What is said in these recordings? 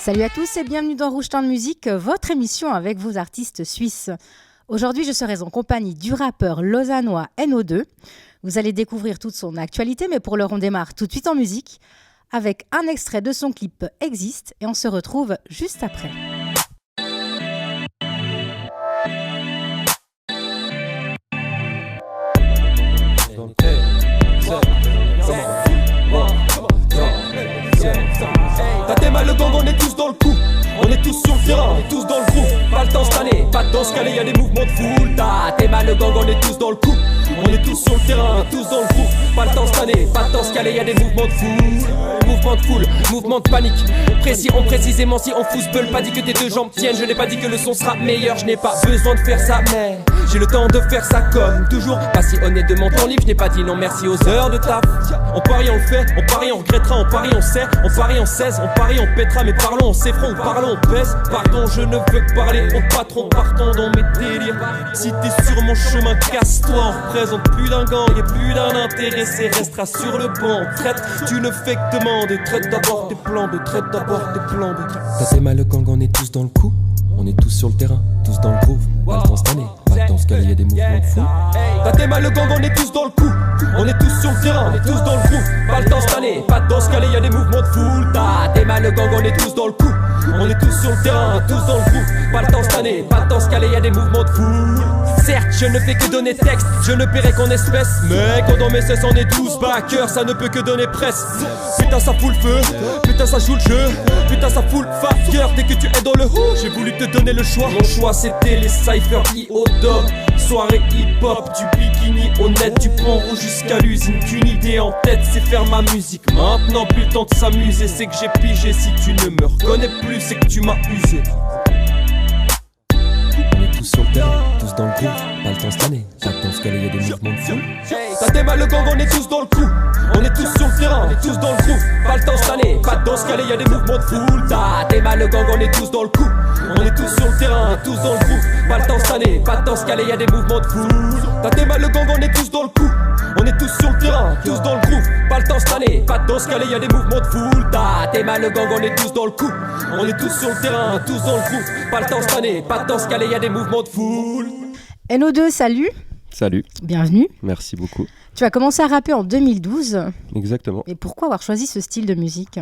Salut à tous et bienvenue dans Rouge Temps de Musique, votre émission avec vos artistes suisses. Aujourd'hui, je serai en compagnie du rappeur lausannois NO2. Vous allez découvrir toute son actualité, mais pour l'heure, on démarre tout de suite en musique avec un extrait de son clip Existe et on se retrouve juste après. T'as tes mal le gang, on est tous dans le coup. On est tous sur le terrain, on est tous dans le groupe. Pas le temps cette année, pas de temps ce calé, y'a des mouvements de foule. T'as tes mal le gang, on est tous dans le coup. On est tous sur le terrain, tous dans le groupe. Pas le temps cette année, pas de temps ce calé, y'a des mouvements de foule. Mouvement de foule, mouvement de panique. Précisément si on football. Pas dit que tes deux jambes tiennent, je n'ai pas dit que le son sera meilleur. Je n'ai pas besoin de faire ça, mais j'ai le temps de faire ça comme toujours. Pas si honnête de mon temps libre, je n'ai pas dit non merci aux heures de taf. On parie, on le fait, on parie, on regrettera, on parie, on sait. On parie, on 16, on parie, on pètera, mais parlons, on s'effraie, ou parlons, on baisse. Pardon, je ne veux que parler au patron, partons dans mes délires. Si t'es sur mon chemin, casse-toi, on représente plus d'un gang, y'a plus d'un intéressé, restera sur le banc. Traite, tu ne fais que demander, traite d'abord tes plans B, traite d'abord tes plans B. T'as tes mal le gang, on est tous dans le coup. On est tous sur le terrain, tous dans le groove. Pas le temps cette année, pas le temps ce calé, y'a des mouvements de fou. T'as tes mal le gang, on est tous dans le coup. On est tous sur le terrain, on est tous dans le groove. Pas le temps cette année, pas de temps ce calé, y'a des mouvements de foule. T'as tes mal le gang, on est tous dans le coup. On est tous sur le terrain, tous dans le groove. Pas le temps cette année, pas de temps ce calé, y'a des mouvements de foule. Certes, je ne fais que donner texte, je ne paierai qu'en espèces. Mais quand dans mes cesses on est tous backers, ça ne peut que donner presse. Putain ça fout le feu, putain ça joue le jeu, putain ça fout le fucker. Dès que tu es dans le haut, j'ai voulu te donner le choix. Mon choix c'était les cyphers I.O.Dub. Soirée hip-hop, du bikini au net, du pont rouge jusqu'à l'usine. Qu'une idée en tête, c'est faire ma musique. Maintenant plus le temps de s'amuser, c'est que j'ai pigé. Si tu ne me reconnais plus, c'est que tu m'as usé. On est tous sur le terrain, tous dans le groove. Pas le temps cette année, pas le temps ce calé, y'a des mouvements de fou. T'as des mal le gang, on est tous dans le coup. On est tous sur le terrain, on est tous dans le groove. Pas le temps cette année, pas de danse calée, y'a des mouvements de foule. T'as des mal le gang, on est tous dans le coup. On est tous sur le terrain, tous dans le groove. Pas le temps cette année, pas de danse calée, y'a des mouvements de foule. T'as des mal le gang, on est tous dans le coup. On est tous sur le terrain, tous dans le groove. Pas le temps cette année, pas de danse calée, y'a des mouvements de foule. T'as des mal le gang, on est tous dans le coup. On est tous sur le terrain, tous dans le groove. Pas le temps cette année, pas de danse calée, y'a des mouvements de foule. NO2, salut. Salut. Bienvenue. Merci beaucoup. Tu as commencé à rapper en 2012. Exactement. Et pourquoi avoir choisi ce style de musique ?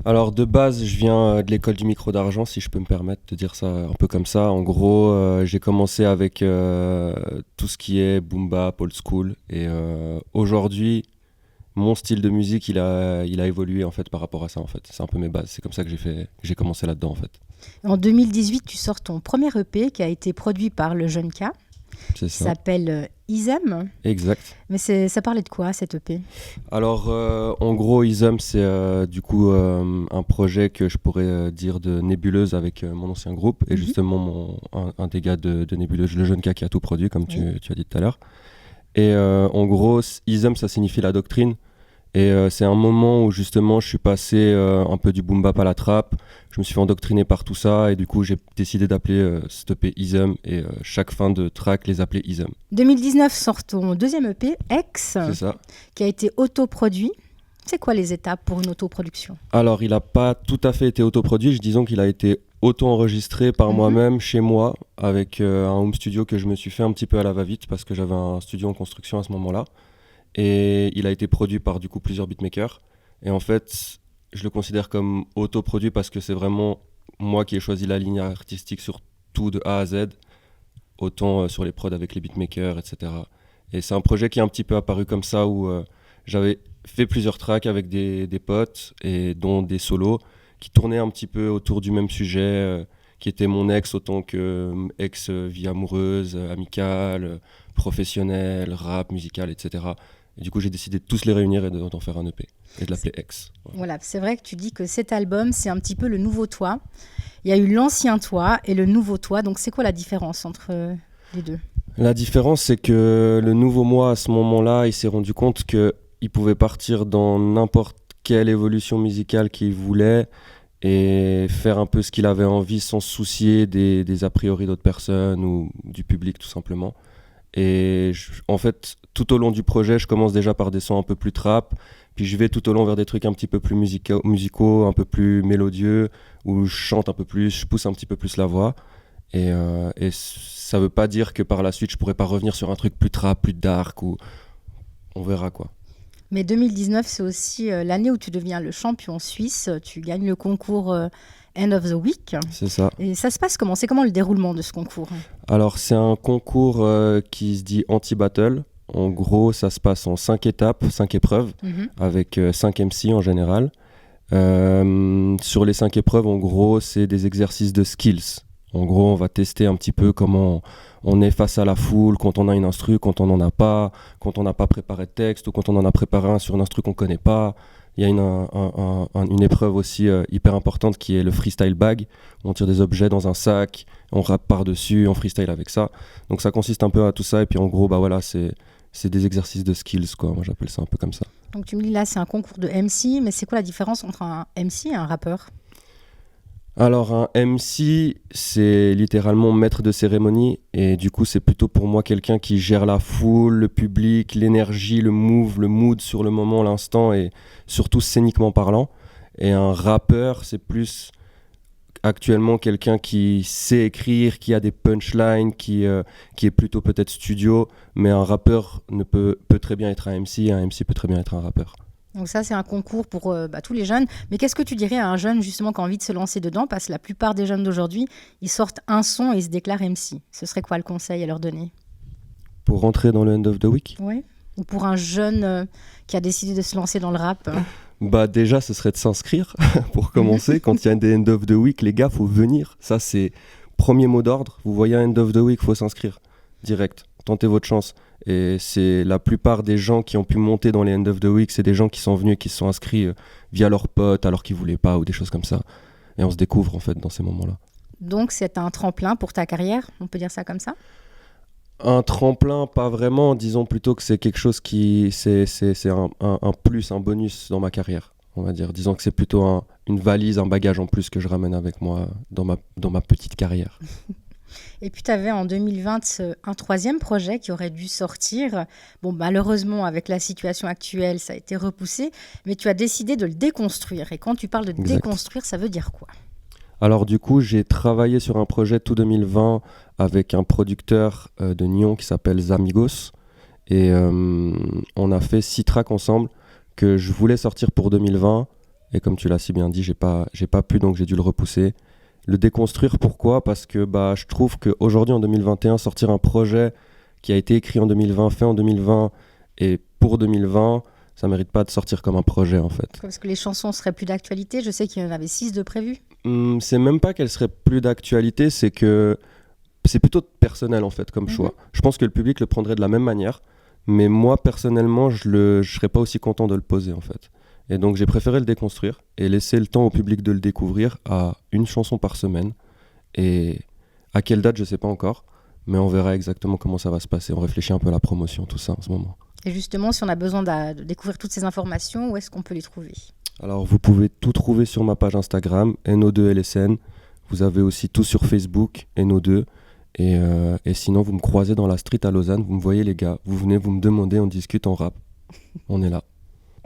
Alors de base, je viens de l'école du micro d'argent, si je peux me permettre de dire ça un peu comme ça. En gros, j'ai commencé avec tout ce qui est boom bap, old school. Et aujourd'hui, mon style de musique, il a évolué en fait par rapport à ça en fait. C'est un peu mes bases. C'est comme ça que j'ai commencé là-dedans en fait. En 2018, tu sors ton premier EP qui a été produit par le jeune K. C'est Ça ça. s'appelle Isem. Exact. Mais ça parlait de quoi, cet EP ? Alors en gros, Ism, c'est du coup un projet que je pourrais dire de Nébuleuse avec mon ancien groupe. Et justement, un des gars de Nébuleuse, le jeune K qui a tout produit, comme tu as dit tout à l'heure. Et en gros, Ism, ça signifie la doctrine. Et c'est un moment où justement je suis passé un peu du boom bap à la trap. Je me suis fait endoctriner par tout ça et du coup j'ai décidé d'appeler cet EP Ism et chaque fin de track les appeler Ism. 2019 sort ton deuxième EP, X, C'est ça. qui a été autoproduit. C'est quoi les étapes pour une autoproduction ? Alors il n'a pas tout à fait été autoproduit, disons qu'il a été auto-enregistré par moi-même chez moi avec un home studio que je me suis fait un petit peu à la va-vite parce que j'avais un studio en construction à ce moment-là. Et il a été produit par du coup plusieurs beatmakers. Et en fait, je le considère comme autoproduit parce que c'est vraiment moi qui ai choisi la ligne artistique sur tout de A à Z, autant sur les prods avec les beatmakers, etc. Et c'est un projet qui est un petit peu apparu comme ça où j'avais fait plusieurs tracks avec des potes, et dont des solos, qui tournaient un petit peu autour du même sujet, qui était mon ex autant que ex-vie amoureuse, amicale, professionnelle, rap, musical, etc. Et du coup, j'ai décidé de tous les réunir et d'en faire un EP et de l'appeler X. Voilà, c'est vrai que tu dis que cet album, c'est un petit peu le nouveau toi. Il y a eu l'ancien toi et le nouveau toi. Donc, c'est quoi la différence entre les deux ? La différence, c'est que le nouveau moi, à ce moment-là, il s'est rendu compte qu'il pouvait partir dans n'importe quelle évolution musicale qu'il voulait et faire un peu ce qu'il avait envie sans se soucier des a priori d'autres personnes ou du public, tout simplement. Et en fait, tout au long du projet, je commence déjà par des sons un peu plus trap, puis je vais tout au long vers des trucs un petit peu plus musicaux, un peu plus mélodieux, où je chante un peu plus, je pousse un petit peu plus la voix. Et ça veut pas dire que par la suite, je pourrais pas revenir sur un truc plus trap, plus dark, ou on verra quoi. Mais 2019, c'est aussi l'année où tu deviens le champion suisse. Tu gagnes le concours End of the Week. C'est ça. Et ça se passe comment? C'est comment le déroulement de ce concours? Alors, c'est un concours qui se dit anti-battle. En gros, ça se passe en 5 étapes, 5 épreuves, avec 5 MC en général. Sur les 5 épreuves, en gros, c'est des exercices de skills. En gros, on va tester un petit peu comment on est face à la foule, quand on a une instru, quand on n'en a pas, quand on n'a pas préparé de texte ou quand on en a préparé un sur une instru qu'on ne connaît pas. Il y a une épreuve aussi hyper importante qui est le freestyle bag. On tire des objets dans un sac, on rappe par-dessus, on freestyle avec ça. Donc ça consiste un peu à tout ça. Et puis en gros, bah voilà, c'est des exercices de skills, quoi. Moi, j'appelle ça un peu comme ça. Donc tu me dis là, c'est un concours de MC, mais c'est quoi la différence entre un MC et un rappeur? Alors un MC, c'est littéralement maître de cérémonie et du coup c'est plutôt pour moi quelqu'un qui gère la foule, le public, l'énergie, le move, le mood sur le moment, l'instant et surtout scéniquement parlant. Et un rappeur, c'est plus actuellement quelqu'un qui sait écrire, qui a des punchlines, qui est plutôt peut-être studio, mais un rappeur peut très bien être un MC et un MC peut très bien être un rappeur. Donc ça, c'est un concours pour tous les jeunes. Mais qu'est-ce que tu dirais à un jeune justement qui a envie de se lancer dedans? Parce que la plupart des jeunes d'aujourd'hui, ils sortent un son et ils se déclarent MC. Ce serait quoi le conseil à leur donner? Pour rentrer dans le End of the Week? Oui. Ou pour un jeune qui a décidé de se lancer dans le rap? Bah déjà, ce serait de s'inscrire pour commencer. Quand il y a des End of the Week, les gars, faut venir. Ça, c'est premier mot d'ordre. Vous voyez un End of the Week, faut s'inscrire direct. Tentez votre chance. Et c'est la plupart des gens qui ont pu monter dans les End of the Week, c'est des gens qui sont venus et qui se sont inscrits via leurs potes alors qu'ils voulaient pas ou des choses comme ça. Et on se découvre en fait dans ces moments-là. Donc c'est un tremplin pour ta carrière, on peut dire ça comme ça? Un tremplin, pas vraiment. Disons plutôt que c'est quelque chose qui... C'est un plus, un bonus dans ma carrière, on va dire. Disons que c'est plutôt une valise, un bagage en plus que je ramène avec moi dans ma petite carrière. Et puis tu avais en 2020 un troisième projet qui aurait dû sortir. Bon, malheureusement, avec la situation actuelle, ça a été repoussé, mais tu as décidé de le déconstruire. Et quand tu parles de déconstruire, ça veut dire quoi? Alors du coup, j'ai travaillé sur un projet tout 2020 avec un producteur de Nyon qui s'appelle Zamigos. Et on a fait 6 tracks ensemble que je voulais sortir pour 2020. Et comme tu l'as si bien dit, j'ai pas pu, donc j'ai dû le repousser. Le déconstruire, pourquoi? Parce que je trouve qu'aujourd'hui, en 2021, sortir un projet qui a été écrit en 2020, fait en 2020 et pour 2020, ça ne mérite pas de sortir comme un projet, en fait. Parce que les chansons seraient plus d'actualité. Je sais qu'il y en avait 6 de prévues. C'est même pas qu'elles seraient plus d'actualité, c'est que c'est plutôt personnel, en fait, comme choix. Je pense que le public le prendrait de la même manière, mais moi, personnellement, je serais pas aussi content de le poser, en fait. Et donc j'ai préféré le déconstruire et laisser le temps au public de le découvrir à une chanson par semaine. Et à quelle date, je ne sais pas encore, mais on verra exactement comment ça va se passer. On réfléchit un peu à la promotion, tout ça en ce moment. Et justement, si on a besoin de découvrir toutes ces informations, où est-ce qu'on peut les trouver? Alors vous pouvez tout trouver sur ma page Instagram, NO2LSN. Vous avez aussi tout sur Facebook, NO2. Et sinon, vous me croisez dans la street à Lausanne, vous me voyez les gars, vous venez, vous me demandez, on discute, on rappe. On est là.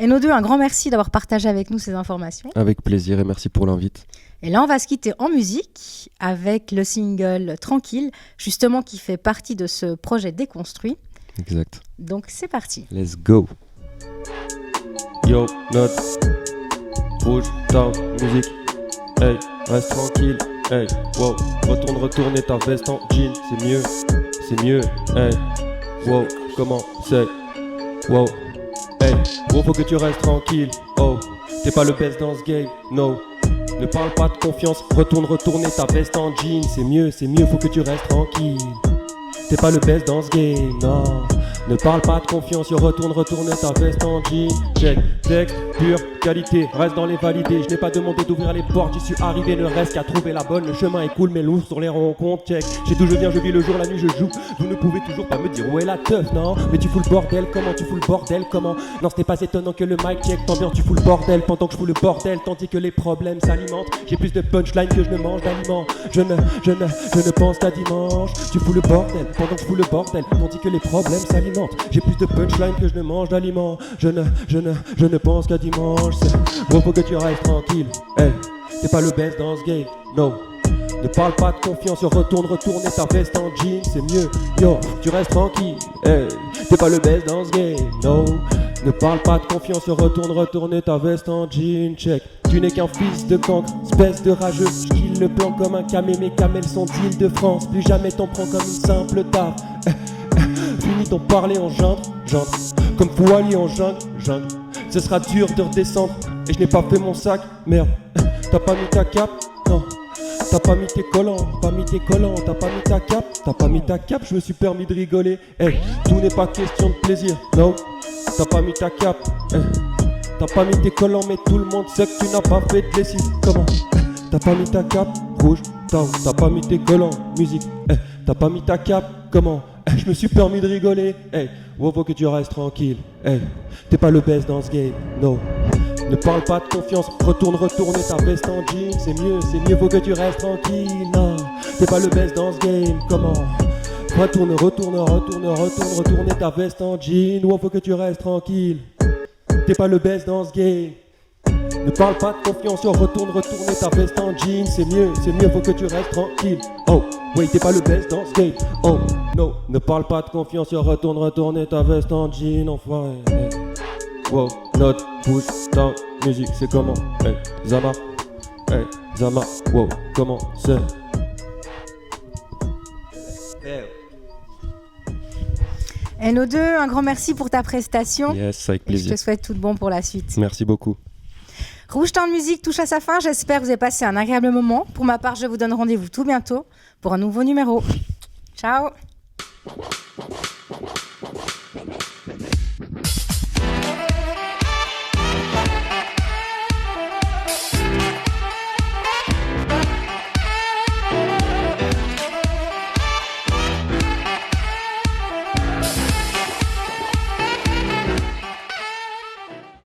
NO2, un grand merci d'avoir partagé avec nous ces informations. Avec plaisir et merci pour l'invite. Et là, on va se quitter en musique avec le single Tranquille, justement qui fait partie de ce projet déconstruit. Exact. Donc c'est parti. Let's go. Yo, note. Bouge ta musique. Hey, reste tranquille. Hey, wow. Retourner ta veste en jean. C'est mieux, c'est mieux. Hey, wow. Comment c'est? Wow. Hey, gros faut que tu restes tranquille, oh, t'es pas le best dans ce game, no. Ne parle pas de confiance, retourner ta veste en jean. C'est mieux, faut que tu restes tranquille. T'es pas le best dans ce game, non. Ne parle pas de confiance, retourner ta veste en jean. Check, texte, pure qualité, reste dans les validés. Je n'ai pas demandé d'ouvrir les portes, j'y suis arrivé, ne reste qu'à trouver la bonne. Le chemin est cool, mais lourd sur les rencontres, check. J'ai d'où je viens, je vis le jour, la nuit je joue. Vous ne pouvez toujours pas me dire où est la teuf, non. Mais tu fous le bordel, comment? Non, ce n'est pas étonnant que le mic check, tant bien tu fous le bordel. Pendant que je fous le bordel, tandis que les problèmes s'alimentent. J'ai plus de punchline que je ne mange d'aliments. Je ne pense qu'à dimanche. Tu fous le bordel, pendant que je fous le bordel. On dit que les problèmes s'alimentent. J'ai plus de punchline que je ne mange d'aliments. Je ne pense qu'à dimanche. Bon, faut que tu restes tranquille. Hey, t'es pas le best dans ce game, no. Ne parle pas de confiance, retourner ta veste en jean, c'est mieux. Yo, tu restes tranquille. Hey, t'es pas le best dans ce game, no. Ne parle pas de confiance, retourner ta veste en jean, check. Tu n'es qu'un fils de cancre, espèce de rageux. J'kill le plan comme un camé, mes camels sont d'Île-de-France. Plus jamais t'en prends comme une simple tare. Fini ton parler en jungle, comme Fouali en jungle. Ce sera dur de redescendre, et je n'ai pas fait mon sac, merde. T'as pas mis ta cape, non. T'as pas mis tes collants, t'as pas mis ta cape, je me suis permis de rigoler. Hey, tout n'est pas question de plaisir, non. T'as pas mis ta cape, hey. T'as pas mis tes collants, mais tout le monde sait que tu n'as pas fait de lessive. Comment? T'as pas mis ta cape, rouge, t'as pas mis tes collants, musique. Hey. T'as pas mis ta cape, comment? Hey, je me suis permis de rigoler. Hey, faut que tu restes tranquille. Hey, t'es pas le best dans ce game, no. Ne parle pas de confiance, retourner ta veste en jean, c'est mieux, faut que tu restes tranquille, non. T'es pas le best dans ce game, comment? Retourner ta veste en jean, ou faut que tu restes tranquille. T'es pas le best dans ce game. Ne parle pas de confiance, retourner ta veste en jean, c'est mieux, faut que tu restes tranquille. Oh, oui, t'es pas le best dans ce game. Oh, no, ne parle pas de confiance, retourner ta veste en jean, enfin. Hey. Wow, note, push, down, musique, c'est comment? Hey, Zama, wow, comment c'est? NO2, un grand merci pour ta prestation. Yes, avec plaisir. Et je te souhaite tout de bon pour la suite. Merci beaucoup. Rouge Temps de musique touche à sa fin. J'espère que vous avez passé un agréable moment. Pour ma part, je vous donne rendez-vous tout bientôt pour un nouveau numéro. Ciao.